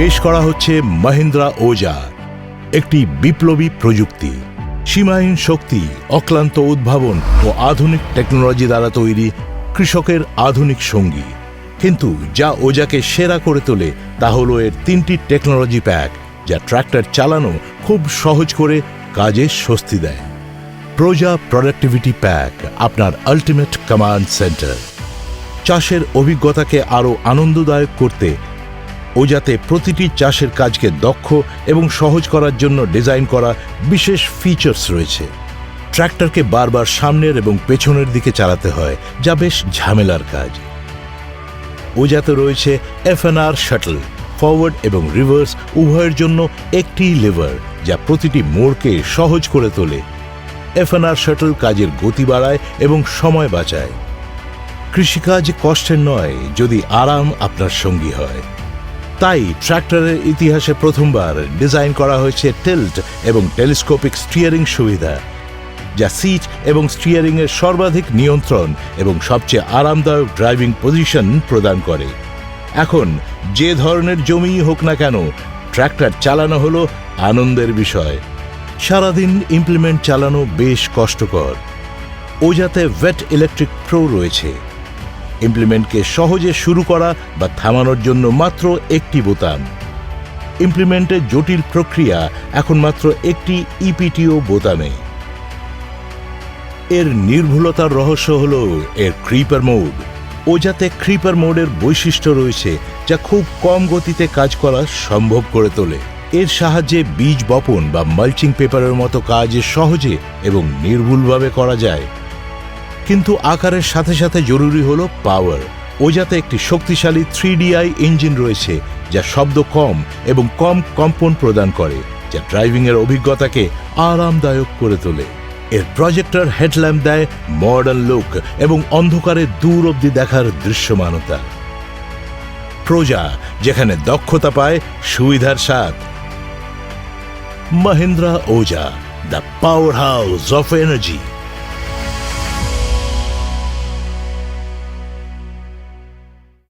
পেশ করা হচ্ছে মাহিন্দ্রা ওজা, একটি বিপ্লবী প্রযুক্তি, সীমাহীন শক্তি, অক্লান্ত উদ্ভাবন ও আধুনিক টেকনোলজি দ্বারা তৈরি কৃষকের আধুনিক সঙ্গী। কিন্তু যা ওজাকে সেরা করে তোলে তা হলো এর 3টি টেকনোলজি প্যাক, যা ট্র্যাক্টর চালানো খুব সহজ করে কাজে স্বস্তি দেয়। প্রোজা প্রোডাক্টিভিটি প্যাক, আপনার আল্টিমেট কমান্ড সেন্টার। চাষের অভিজ্ঞতাকে আরও আনন্দদায়ক করতে ওজাতে প্রতিটি চাষের কাজকে দক্ষ এবং সহজ করার জন্য ডিজাইন করা বিশেষ ফিচার্স রয়েছে। ট্র্যাক্টরকে বারবার সামনের এবং পেছনের দিকে চালাতে হয়, যা বেশ ঝামেলার কাজ। ওজাতে রয়েছে FNR শাটল, ফরওয়ার্ড এবং রিভার্স উভয়ের জন্য একটি লিভার, যা প্রতিটি মোড়কে সহজ করে তোলে। FNR শাটল কাজের গতি বাড়ায় এবং সময় বাঁচায়। কৃষিকাজ কষ্টের নয় যদি আরাম আপনার সঙ্গী হয়। তাই ট্র্যাক্টরের ইতিহাসে প্রথমবার ডিজাইন করা হয়েছে টিল্ট এবং টেলিস্কোপিক স্টিয়ারিং সুবিধা, যা সিট এবং স্টিয়ারিংয়ের সর্বাধিক নিয়ন্ত্রণ এবং সবচেয়ে আরামদায়ক ড্রাইভিং পজিশন প্রদান করে। এখন যে ধরনের জমিই হোক না কেন, ট্র্যাক্টর চালানো হলো আনন্দের বিষয়। সারাদিন ইমপ্লিমেন্ট চালানো বেশ কষ্টকর। ওজাতে ভেট ইলেকট্রিক প্রো রয়েছে। ইমপ্লিমেন্টকে সহজে শুরু করা বা থামানোর জন্য মাত্র একটি বোতাম। ইমপ্লিমেন্টের জটিল প্রক্রিয়া এখন মাত্র একটি ইপিটিও বোতামে। এর নির্ভুলতার রহস্য হল এর ক্রিপার মোড। ওজাতে ক্রিপার মোডের বৈশিষ্ট্য রয়েছে, যা খুব কম গতিতে কাজ করা সম্ভব করে তোলে। এর সাহায্যে বীজ বপন বা মালচিং পেপারের মতো কাজ সহজে এবং নির্ভুলভাবে করা যায়। কিন্তু আকারের সাথে সাথে জরুরি হলো পাওয়ার। ওজাতে একটি শক্তিশালী 3DI ইঞ্জিন রয়েছে, যা শব্দ কম এবং কম কম্পন প্রদান করে, যা ড্রাইভিংয়ের অভিজ্ঞতাকে আরামদায়ক করে তোলে। এর প্রজেক্টর হেডল্যাম্প দেয় মডার্ন লুক এবং অন্ধকারে দূর অবধি দেখার দৃশ্যমানতা। প্রোজা, যেখানে দক্ষতা পায় সুবিধার স্বাদ। মাহিন্দ্রা ওজা, the power house of energy.